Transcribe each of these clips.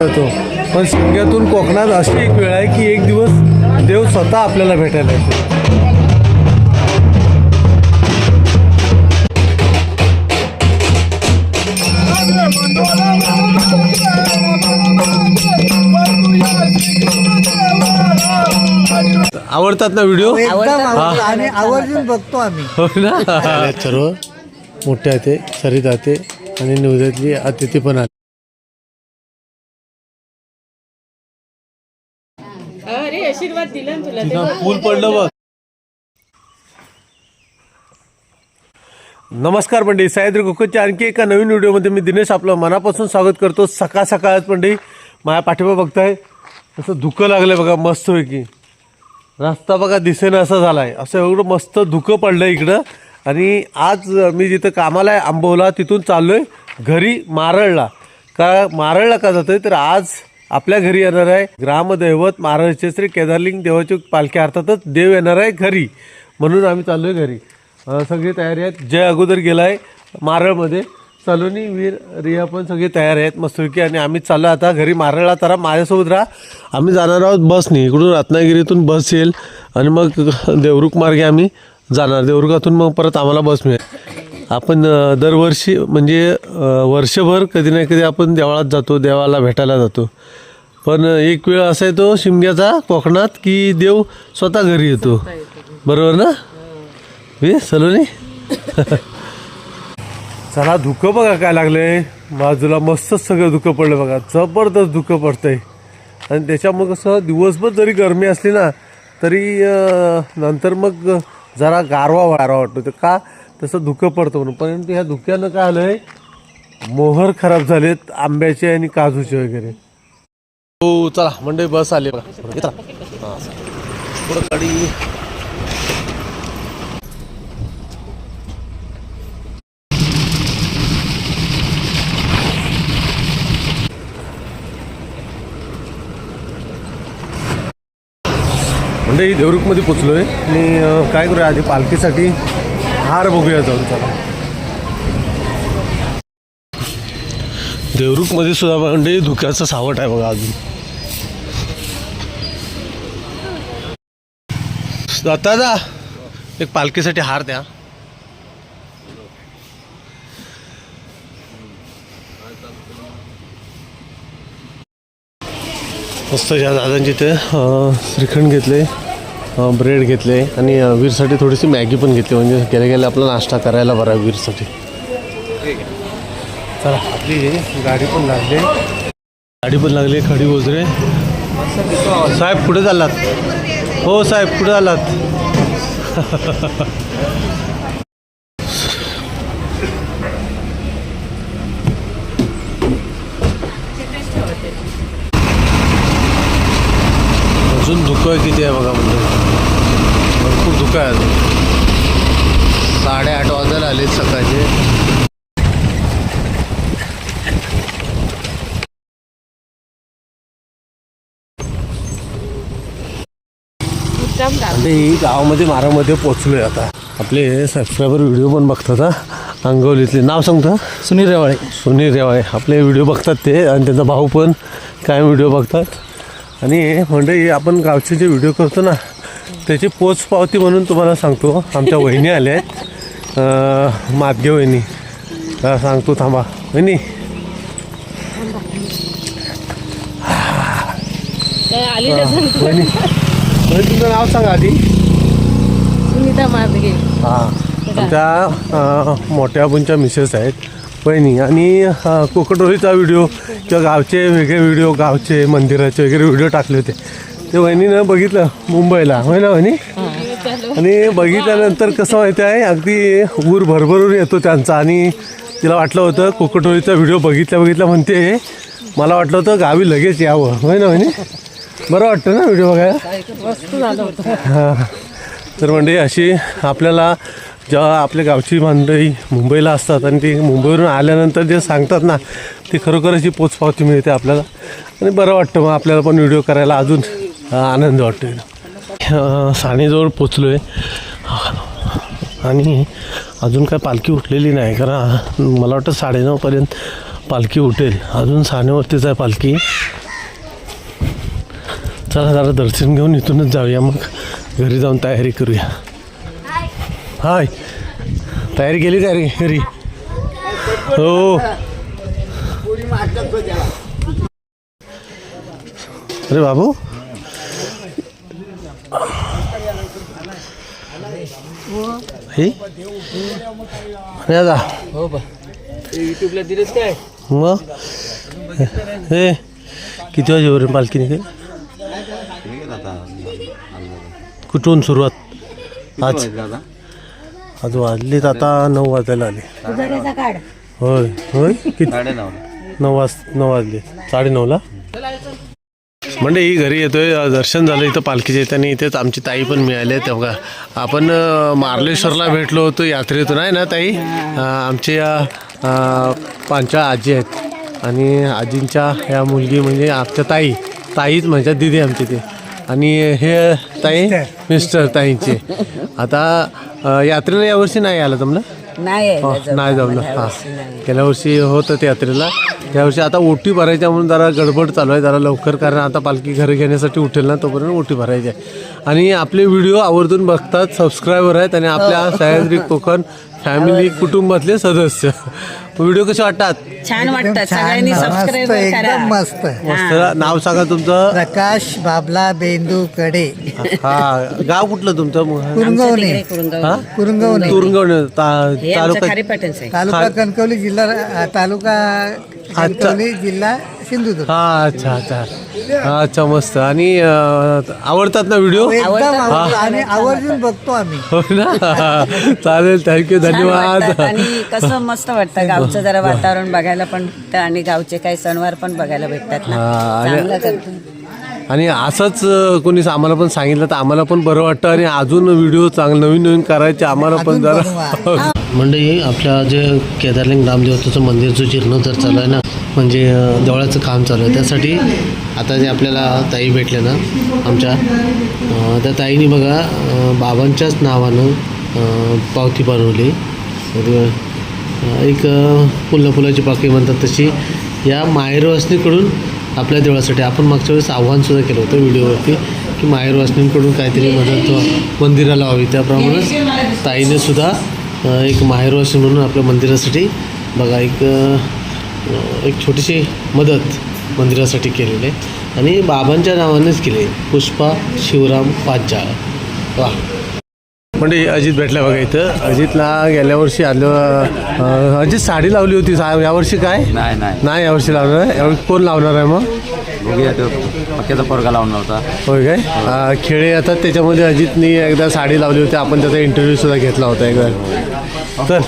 येतो. पण शिमग्यातून कोकणात अशी एक वेळ आहे की एक दिवस देव स्वतः आपल्याला भेटायला येतो. आवडतात ना व्हिडिओ? आणि आवर्जून बघतो आम्ही. हो ना. सर्व मोठे आते, सरित आते आणि नवजातली अतिथी पण आले. अरे आशीर्वाद दिला ना तुला. फूल पडलं बघ. नमस्कार मंडळी, सह्याद्री कोकणच्या आणखी एका नवीन व्हिडिओमध्ये मी दिनेश आपलं मनापासून स्वागत करतो. सकाळ सकाळच मंडळी माझ्या पाठीमागे बघताय असं धुकं लागलंय बघा मस्त पैकी. रस्ता बघा दिसेना असा झालाय, असं एवढं मस्त धुकं पडलंय इकडं. आणि आज मी जिथं कामाला आहे आंबोला तिथून चाललोय घरी मारळला. मारळला का जातोय तर आज आपल्या घरी येणार आहे ग्रामदैवत मारळचे श्री केदारलिंग देवाची पालखी, अर्थातच देव येणार आहे घरी, म्हणून आम्ही चाललोय घरी. सगळी तयारी आहेत. जय अगोदर गेलाय मारळमध्ये, सलोनी वीर रिया पण सगळी तयार आहेत मस्तपैकी. आणि आम्ही चाललो आता घरी मारळला. तर माझ्यासोबत राहा. आम्ही जाणार आहोत बसनी. इकडून रत्नागिरीतून बस येईल आणि मग देवरुख मार्गे आम्ही जाणार. देवरुखातून मग परत आम्हाला बस मिळेल. आपण दरवर्षी म्हणजे वर्षभर कधी ना कधी आपण देवळात जातो, देवाला भेटायला जातो. पण एक वेळ असा येतो शिमग्याचा कोकणात की देव स्वतः घरी येतो. बरोबर ना सलोनी? चला, धुकं बघा काय लागलंय बाजूला. मस्तच सगळं धुकं पडलं बघा, जबरदस्त धुकं पडतंय. आणि त्याच्यामुळे कसं दिवसभर जरी गरमी असली ना तरी नंतर मग जरा गारवा वाटतो. तर का तसं धुकं पडतं म्हणून. पण ह्या धुक्यानं काय आलंय, मोहर खराब झालेत आंब्याचे आणि काजूचे वगैरे. हो चला मंडळी, बस आली बघा. हां पुढं गाडी. म्हणजे देवरुखमध्ये पोचलो आहे आणि काय करूया आधी पालखीसाठी हार बघूया जाऊन. चला, देवरुखमध्ये सुद्धा म्हणजे धुक्याचं सावट आहे बघा अजून. दादा एक पालखीसाठी हार द्या. मस्त या दादांची ते श्रीखंड घेतले, ब्रेड घेतले आणि वीरसाठी थोडीशी मॅगी पण घेतली, म्हणजे गेल्या गेल्या आपला नाश्ता करायला बरा वीरसाठी. चला, आपली गाडी पण लागली. खडी ओझरे साहेब पुढे चाललात? हो साहेब पुढे चाललात. अजून धुकं किती आहे बघा, म्हणजे भरपूर धुकं आहे अजून. 8:30 वाजायला आले सकाळचे. आणि गावामध्ये मारामध्ये पोचलोय आता. आपले सबस्क्रायबर व्हिडिओ पण बघतात. अंगवलीतले नाव सांगतं सुनील रेवाळे आपले व्हिडिओ बघतात ते, आणि त्यांचा भाऊ पण काय व्हिडिओ बघतात. आणि म्हणजे आपण गावचे जे व्हिडिओ करतो ना त्याची पोचपावती म्हणून तुम्हाला सांगतो, आमच्या वहिनी आल्या आहेत, माधगे वहिनी. सांगतो थांबा वहिनी. वहिनी तुमचं नाव सांगा आधी. सुनीता माधगे. हां, आमच्या मोठ्या आबूंच्या मिसेस आहेत वहिनी. आणि कोकटोलीचा व्हिडिओ किंवा गावचे वेगळे व्हिडिओ, गावचे मंदिराचे वगैरे व्हिडिओ टाकले होते ते वहिनीनं बघितलं मुंबईला, होय ना वहिनी? आणि बघितल्यानंतर कसं माहिती आहे, अगदी ऊर भरभरून येतो त्यांचा. आणि तिला वाटलं होतं कोकटोलीचा व्हिडिओ बघितल्या म्हणते मला वाटलं होतं गावी लगेच यावं, होय ना वहिनी? बरं वाटतं ना व्हिडिओ बघायला? हां, तर म्हणजे अशी आपल्याला जेव्हा आपल्या गावची मंडळी मुंबईला असतात आणि ती मुंबईवरून आल्यानंतर जे सांगतात ना ती खरोखर अशी पोचपावती मिळते आपल्याला. आणि बरं वाटतं मग आपल्याला पण व्हिडिओ करायला अजून आनंद वाटतो. साणेजवळ पोचलो आहे आणि अजून काय पालखी उठलेली नाही, कारण मला वाटतं 9:30पर्यंत पालखी उठेल. अजून सानेवरतीच आहे पालखी. चला जरा दर्शन घेऊन इथूनच जाऊया, मग घरी जाऊन तयारी करूया. हाय, तयारी केली का रे घरी? हो. अरे बाबू, हे दादा हो बा. युट्यूबला दिलेत काय? मग हे किती वाजेपर्यंत पालखी निघेल? कुठून सुरुवात? आज वाजलीत आता 9 वाजायला आले. होय होय, किती? 9 वाजले. 9:30ला म्हणजे ही घरी येतोय. दर्शन झालं इथं पालखीच्या इथं, आणि इथेच आमची ताई पण मिळाली. तेव्हा आपण मार्लेश्वरला भेटलो होतो यात्रेतून, आहे ना ताई? आमच्या 5 आजी आहेत, आणि आजींच्या ह्या मुलगी म्हणजे आमच्या ताईच म्हणजे दिदी आमची ते, आणि हे ताई मिस्टर ताईंचे. आता यात्रेला यावर्षी नाही आलं जमलं? नाही जमलं. हां, गेल्या वर्षी होतं ते यात्रेला. यावर्षी आता ओटी भरायच्या म्हणून जरा गडबड चालू आहे, जरा लवकर, कारण आता पालखी घरी घेण्यासाठी उठेल ना, तोपर्यंत ओटी भरायची आहे. आणि आपले व्हिडिओ आवर्जून बघतात, सबस्क्रायबर आहेत, आणि आपल्या सह्याद्री कोकण फॅमिली कुटुंबातले सदस्य. व्हिडिओ कसे वाटतात? छान वाटतात. सगळ्यांनी सबस्क्राईब करा. एकदम मस्त. मस्त. नाव सांगा तुमचं? प्रकाश बाबला बेंदूकडे. हा, गाव कुठलं तुमचं? कुरंगवणे. हा, कुरंगवणे. तुरंगवणे तालुका. तालुका कणकवली, जिल्हा तालुका कणकवली, जिल्हा सिंधुदुर्ग. हा, अच्छा. अच्छा, मस्त. आणि आवडतात ना व्हिडिओ? एकदम आवडतं आणि आवर्जून बघतो आम्ही. हो ना. चालेल, थँक्यू, धन्यवाद. आणि कसं मस्त वाटतं, गावचं जरा वातावरण बघायला पण भेटतं, आणि गावचे काही सणवार पण बघायला भेटतात ना. चांगलं करतो. आणि असंच कोणीच आम्हाला पण सांगितलं तर आम्हाला पण बरं वाटतं, आणि अजून व्हिडिओ नवीन करायचे आम्हाला पण जरा. मंडळी, आपल्या जे केदारलिंग रामदेवताचं मंदिरचं जीर्णोद्धार चालू आहे ना, म्हणजे देवळाचं काम चालू आहे. त्यासाठी आता जे आपल्याला ताई भेटले ना आमच्या, त्या ताईने बघा बाबांच्याच नावानं पावती बनवली. एक फुलाची पाकळी म्हणतात तशी, या माहेरवासनीकडून आपल्या देवळासाठी. आपण मागच्या वेळेस आव्हानसुद्धा केलं होतं व्हिडिओवरती, की माहेरवासनीकडून काहीतरी मदत मंदिराला व्हावी. त्याप्रमाणे ताईने सुद्धा एक माहेरवासी म्हणून आपल्या मंदिरासाठी बघा एक छोटीशी मदत मंदिरासाठी केलेली आहे, आणि बाबांच्या नावानेच केली आहे. पुष्पा शिवराम पाजाळ. वा. म्हणजे अजित भेटला बघा इथं. अजितला गेल्या वर्षी आलं. अजित साडी लावली होती, यावर्षी काय? नाही यावर्षी लावणार आहे. यावर्षी कोण लावणार आहे मग? पक्क्याचा पोरगा लावणार होता. होय काय? खेळे येतात त्याच्यामध्ये अजितनी एकदा साडी लावली होती. आपण त्याचा इंटरव्ह्यू सुद्धा घेतला होता एकदा. तर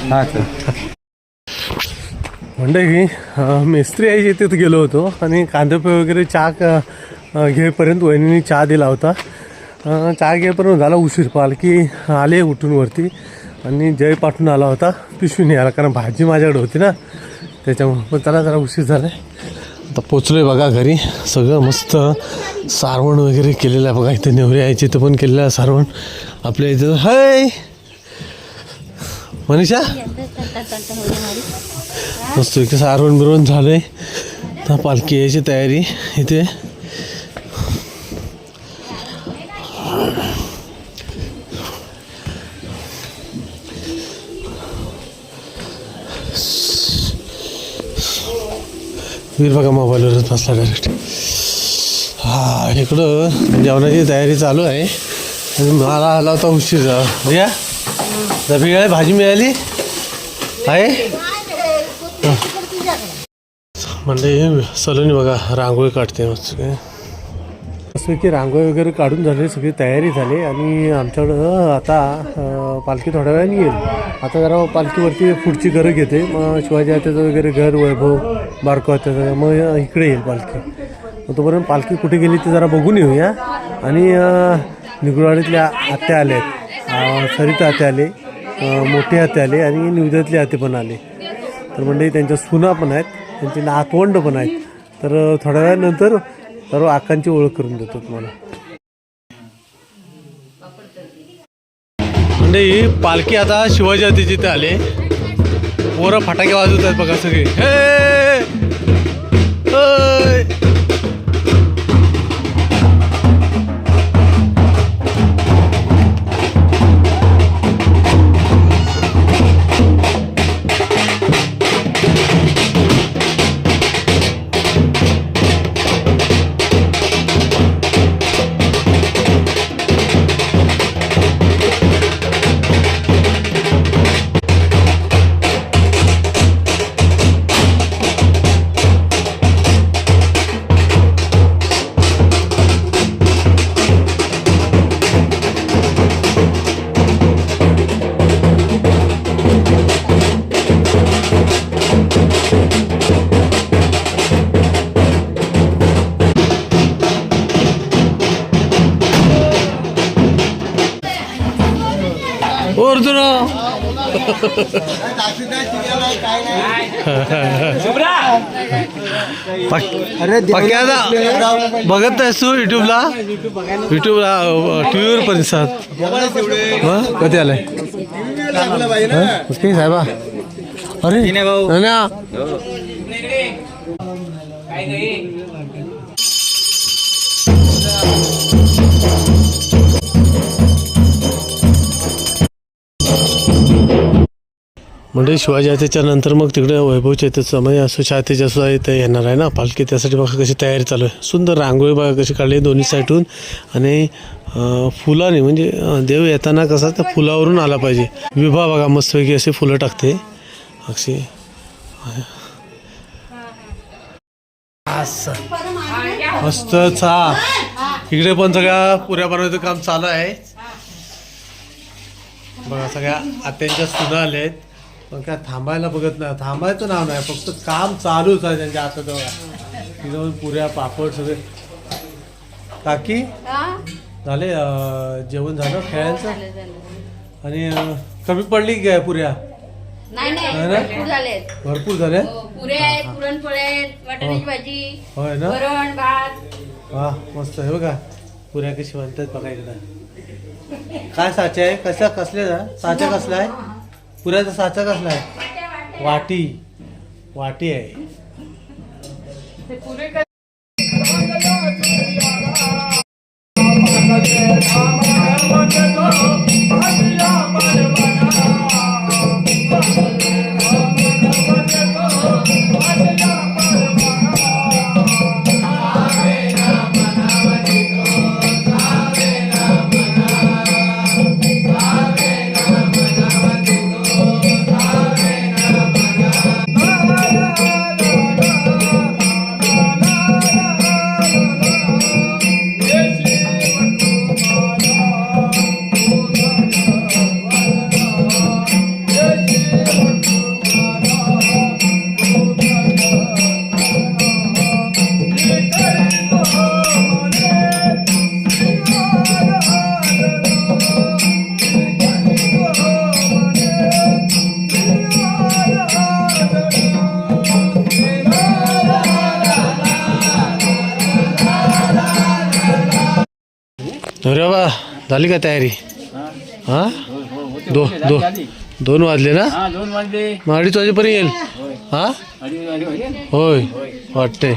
म्हणजे मिस्त्री आहे तिथे गेलो होतो, आणि कांदेपोहे वगैरे चहा घेईपर्यंत वहिनीने चहा दिला होता. चहा घेईपर्यंत झाला उशीर. पालखी आले उठून वरती, आणि जय पाठवून आला होता, पिशवी नाही आला, कारण भाजी माझ्याकडे होती ना, त्याच्यामुळे. पण त्याला जरा उशीर झाला आहे. आता पोचलो आहे बघा घरी. सगळं मस्त सारवण वगैरे केलेलं आहे बघा. इथे नेवरे यायचे इथं पण केलेलं आहे सारवण आपल्या इथं. हाय मनीषा, मस्त इथे सारवण बिरवण झालं आहे. आता पालखी यायची तयारी इथे. वीर बघा मोबाईलवरच बसला डायरेक्ट. हा, इकडं जेवणाची तयारी चालू आहे, आणि मला आला होता उशीर. या वेळ भाजी मिळाली आहे. म्हणजे सलोनी बघा रांगोळी काढते मस्त. की रांगोळी वगैरे काढून झाली, सगळी तयारी झाली, आणि आमच्याकडं आता पालखी थोड्या वेळाने येईल. आता जरा पालखीवरती पुढची घरं घेते, मग शिवाजी आत्याचं वगैरे घर, वैभव बारको आत्याचं, मग इकडे येईल पालखी. मग तोपर्यंत पालखी कुठे गेली ते जरा बघून येऊया. आणि निगुरवाडीतल्या आत्या आल्या आहेत, सरिता आत्या आले, मोठे आत्या आले, आणि निवद्यातले आते पण आले. तर म्हणजे त्यांच्या सुना पण आहेत, त्यांची नातवंड पण आहेत. तर थोड्या वेळानंतर सर्व आकांची ओळख करून देतो तुम्हाला. म्हणजे ही पालखी आता शिवाजी आत्याची इथे आले. पोरं फटाके वाजवत आहेत बघा सगळे. हे ओय. अर्जुन पक्यादा बघत नाहीस तू युट्यूबला टीव्हीवर परिसर कधी आलाय काही साहेबा अरे नाना. म्हणजे शिवाजी यात्रेच्या नंतर मग तिकडे वैभवच्या इथं समय असो शातेच्या सुद्धा इथे येणार आहे ना पालखी. त्यासाठी बघा कशी तयारी चालू आहे. सुंदर रांगोळी बघा कशी काढली दोन्ही साईडून. आणि फुलाने म्हणजे देव येताना कसा त्या फुलावरून आला पाहिजे. विभा बघा मस्तपैकी असे फुलं टाकते अशी. मस्त चहा इकडे पण सगळ्या पुऱ्या बनवायचं काम चालू आहे बघा. सगळ्या आत्यांच्या सुना आल्या आहेत पण काय थांबायला बघत नाही. थांबायचं नाव नाही फक्त काम चालूच आहे त्यांच्या हातात बघा. तिथं पुऱ्या पापड सगळे. काकी झाले जेवण झालं खेळायचं आणि कमी पडली काय पुऱ्या नाही भरपूर झाले. पुरे आहेत, पुरणपोळ्या आहेत, वाटाण्याची भाजी, होय ना. वरण भात. वा मस्त आहे बघा. पुऱ्या कशी म्हणतात बघा एकदा. काय साचे आहे कशा कसले साचा कसला आहे पुऱ्याचा साचा कसला आहे. वाटी आहे. अरे वा झाली का तयारी. हा 2 वाजले ना. 2 वाजले. मग 2:30 वाजेपर्यंत येईल. हा होय वाटतंय.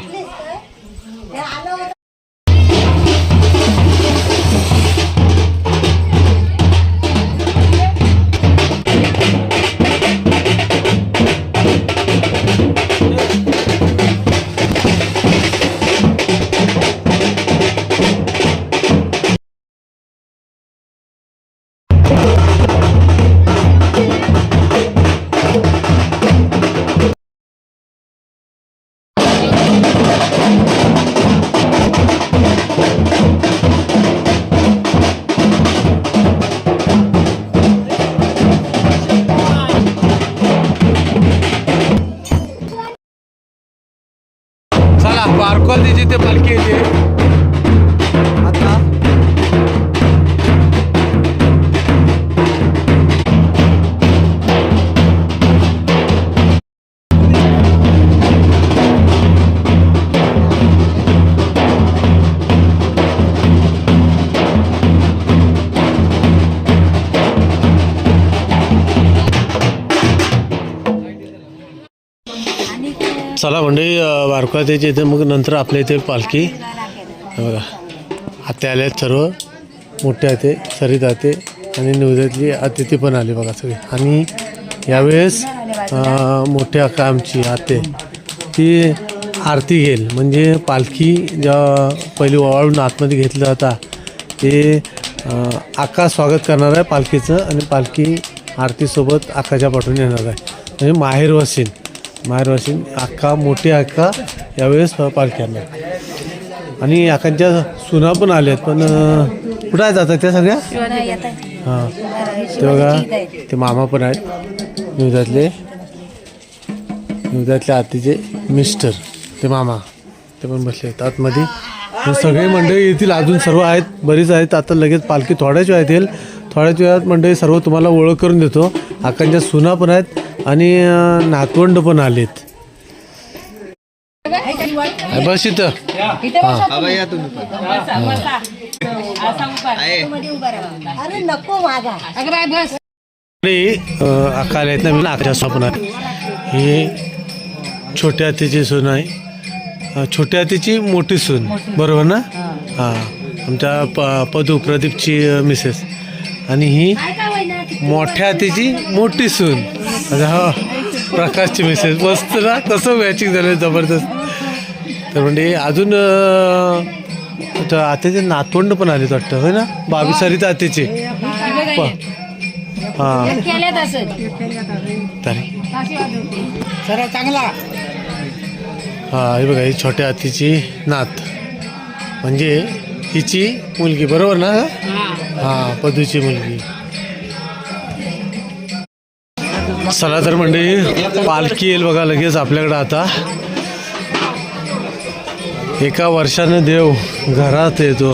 चला बारकोली जिथे पालखी येते आता. चला म्हणजे बारकात्याची इथे मग नंतर आपल्या इथे पालखी हे बघा आत्या आल्या आहेत सर्व मोठे आते सरित आते आणि निवदातली अतिथी पण आली बघा सगळी. आणि यावेळेस मोठे आका आमची आते ती आरती घेईल म्हणजे पालखी जेव्हा पहिली ओवाळून आतमध्ये घेतलं जाता ते आका स्वागत करणार आहे पालखीचं आणि पालखी आरतीसोबत आकाच्या पाठवून येणार आहे म्हणजे माहेरवासीन आका मोठे आका यावेळेस पालखी आणणार. आणि आकांच्या सुना पण आल्यात पण कुठं आहेत आता त्या सगळ्या हां ते बघा ते मामा पण आहेत निवदातल्या आतीचे मिस्टर ते मामा ते पण बसले आहेत आतमध्ये. सगळे मंडळी येतील अजून सर्व आहेत बरीच आहेत. आता लगेच पालखी थोड्याच वेळात येईल. थोड्याच वेळात मंडळी सर्व तुम्हाला ओळख करून देतो. आकांच्या सुना पण आहेत आणि नातवंड पण आलेत. बस इथं आका आले आहेत ना मी आकाच्या स्वप्न ही छोट्या हातीची सून आहे छोट्या हातीची मोठी सून बरोबर ना हां आमच्या पदू प्रदीपची मिसेस आणि ही मोठ्या हातीची मोठी सून हा प्रकाशची मिसेस मस्त ना कसं मॅचिंग झालं जबरदस्त. तर म्हणजे अजून आत्याचे नातवंड पण आले वाटतं होय ना 22 सरिता आत्याचे हां हां हे बघा ही छोट्या हातीची नात म्हणजे हिची मुलगी बरोबर ना हां पदूची मुलगी. चला तर म्हणजे पालखी येईल बघा लगेच आपल्याकडं. आता एका वर्षानं देव घरात येतो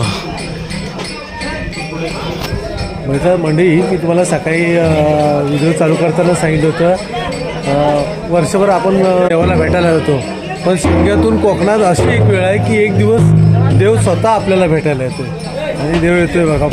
मंडळी मी तुम्हाला सकाळी व्हिडिओ चालू करताना सांगितलं होतं वर्षभर आपण देवाला भेटायला जातो पण शिमग्यातून कोकणात अशी एक वेळ आहे की एक दिवस देव स्वतः आपल्याला भेटायला येतो आणि देव येतोय बघा.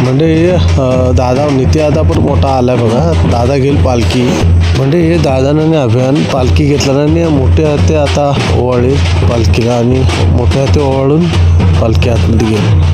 म्हणजे दादा नित्यादा पण मोठा आला आहे बघा. दादा घेईल पालखी म्हणजे हे दादाने अभियान पालखी घेतल्याने मोठे हाते आता ओवाळी पालखीला आणि मोठे हाते ओवाळून पालखी आतमध्ये गेली.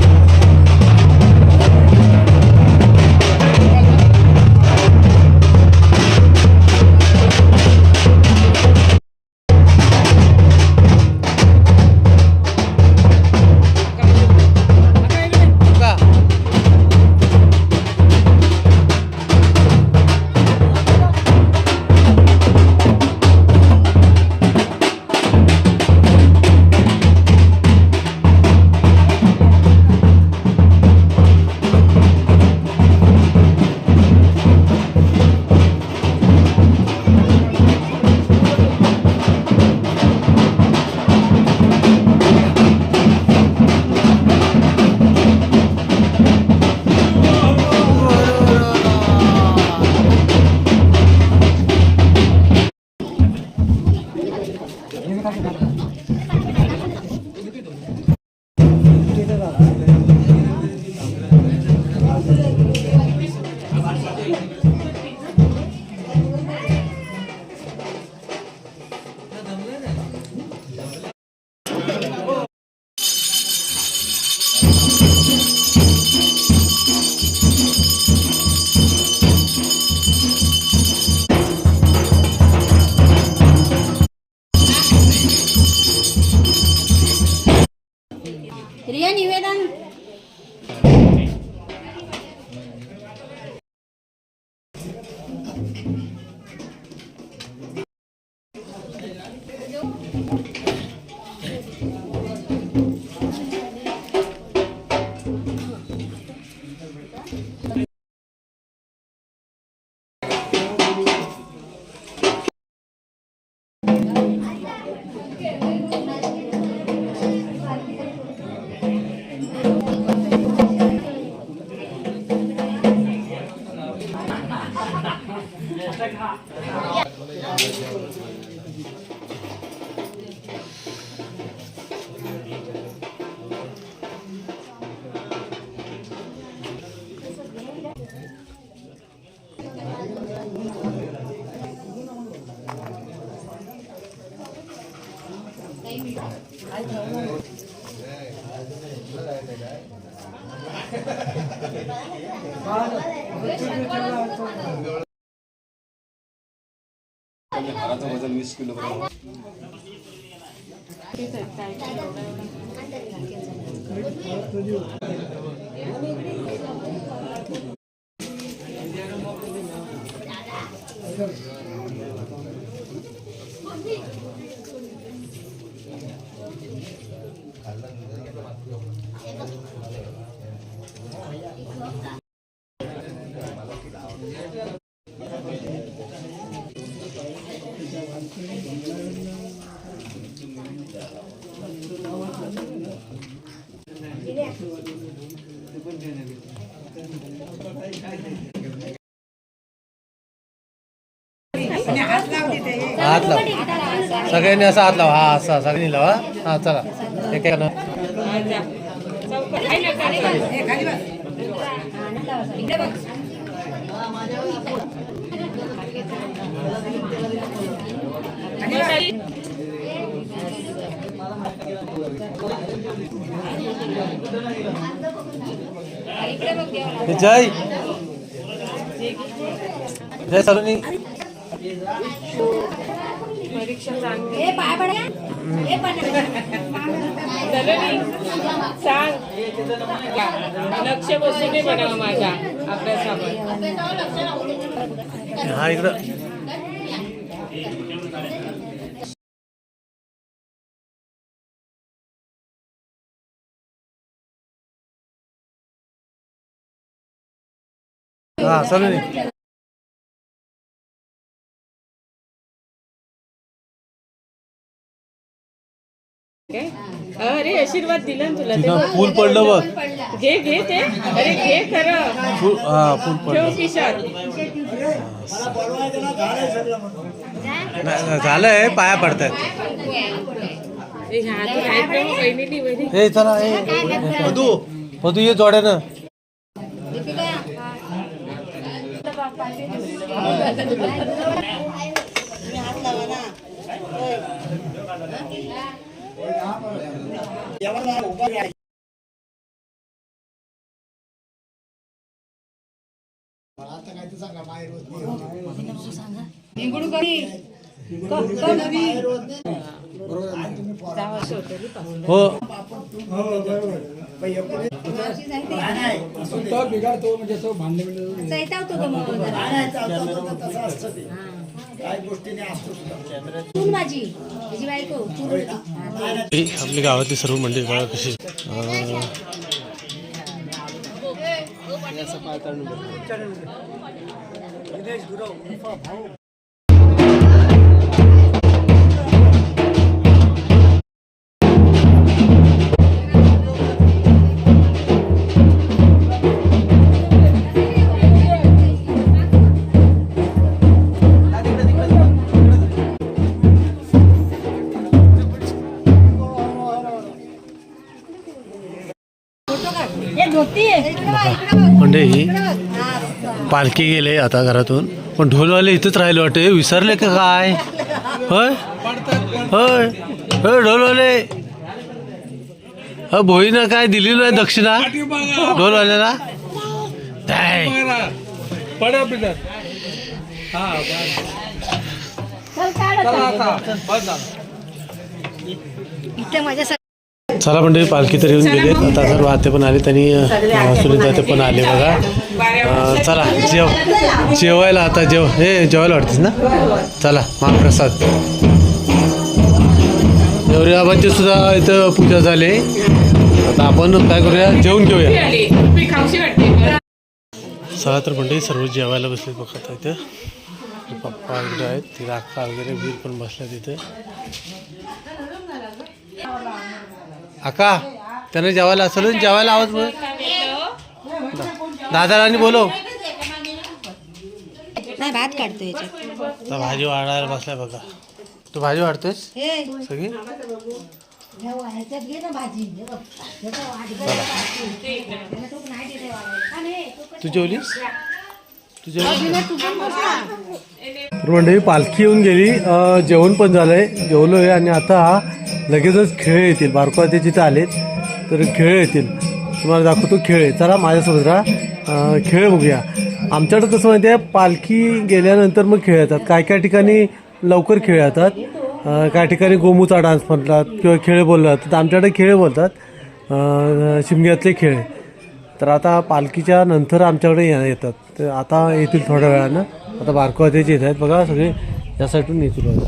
हात लाव सगळ्यांनी असा हात लावा. हा असा सगळ्यांनी लावा. हा चला एकेकानं जय जय सलोनी लक्ष बसून बनाव माझ्या अभ्यासावर. हा इकडं हा सलोनी अरे आशीर्वाद दिला ना तुला ते. तिनं फुल पडलं बघ. घे घे ते. अरे घे खरं. फुल हा फुल ठेव पडलं. खिशात. नाही, झालंय पाया पडतायत. ए, ह्या तर आहेत ना मग बहिणीनी बहिणी. हे चला हे मधू मधू ये जोड्यानं. हो आपली गावातली सर्व मंडळी बघा कशी मंडळी पालखी गेले आता घरातून पण ढोलवाले इथंच राहिले वाटते विसरले का काय होय होय होय ढोलवाले भोईनं काय दिली नाही दक्षिणा ढोलवाल्याला चला म्हणजे पालखी तर येऊन गेले आता सर्व आते पण आले त्यांनी सुनीता पण आले बघा चला जेवायला आता जेवायला वाटतेस ना चला महाप्रसाद गौरी बाबांची सुद्धा इथं पूजा झाली आता आपण काय करूया जेवून घेऊया चला तर म्हणजे सर्व जेवायला बसले बघा इथं पप्पा वगैरे आहेत ती अक्का वगैरे वीर पण बसल्या तिथे अक्का त्याने जेवायला असेल जेवायला आवाज बोल दादारानी बोलव नाही भात काढतो याच्यात भाजी वाढायला बसलाय बघा तू भाजी वाढतोयस सगळी तू जेवलीस तर मंडळी पालखी येऊन गेली, जेवण पण झालंय, जेवलो आहे आणि आता लगेचच खेळ येतील. बारकोते जिथे आलेत तर खेळ येतील, तुम्हाला दाखवतो खेळ. चला माझ्यासोबत राहा, खेळ बघूया. आमच्याकडं कसं माहिती आहे, पालखी गेल्यानंतर मग खेळ येतात. काय काय ठिकाणी लवकर खेळ येतात, काय ठिकाणी गोमूचा डान्स म्हणतात किंवा खेळ बोलले जातात. आमच्याकडे खेळ बोलतात, शिमग्यातले खेळ. तर आता पालखीच्या नंतर आमच्याकडे येतात, तर आता येतील थोड्या वेळानं. आता बारकोवात्याचे येत आहेत बघा, सगळे या साईडून येतील बघा.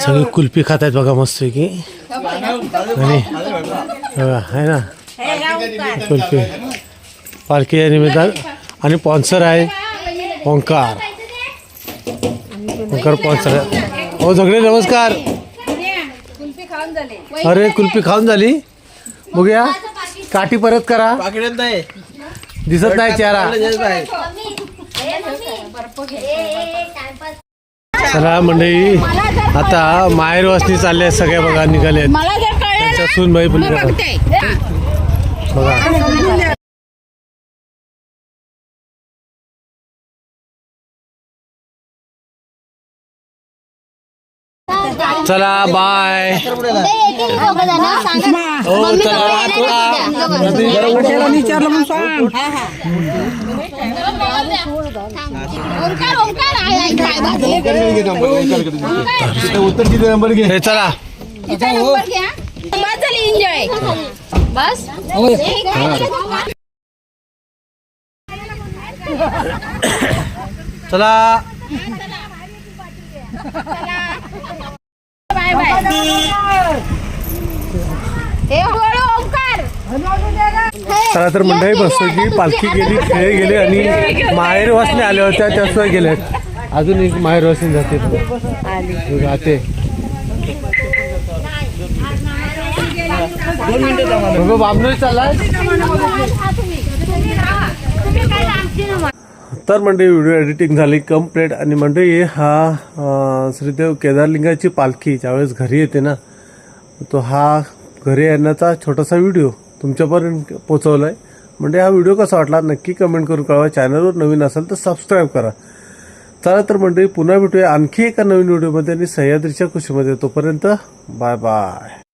सगळी कुल्फी खात आहेत बघा मस्त की, आणि आहे ना कुल्फी पालखी या निमित्तानं. आणि स्पॉन्सर आहे ओंकार, ओंकार स्पॉन्सर आहे. हो सगळे नमस्कार. अरे कुल्फी खाऊन झाली, बघूया काठी परत करा दिसत नाही चेहरा चला मंडळी आता माहेर वासनी चालले सगळ्या बघा निघाले त्यांच्या सूनबाई पण बघा चला बाय हो चला उत्तर किती नंबर घे चला एन्जॉय बस चला बाय बाय चला तर मंडळी बसतो की पालखी गेली खेळ गेले आणि माहेर वासने आल्या होत्या त्या सुद्धा गेल्यात अजून एक माहेर वासने जाते बाबनोई चाललाय तर मंडळी व्हिडिओ एडिटिंग झाली कम्प्लीट आणि मंडळी हा श्रीदेव केदारलिंगाची पालखी ज्यावेळेस घरी येते ना तो हा घरी येण्याचा छोटासा व्हिडिओ तुमच्यापर्यंत पोचवला आहे म्हणजे हा व्हिडिओ कसा वाटला नक्की कमेंट करून कळवा चॅनलवर नवीन असेल तर सबस्क्राईब करा चला तर मंडळी पुन्हा भेटूया आणखी एका नवीन व्हिडिओमध्ये आणि सह्याद्रीच्या खुशीमध्ये तोपर्यंत बाय बाय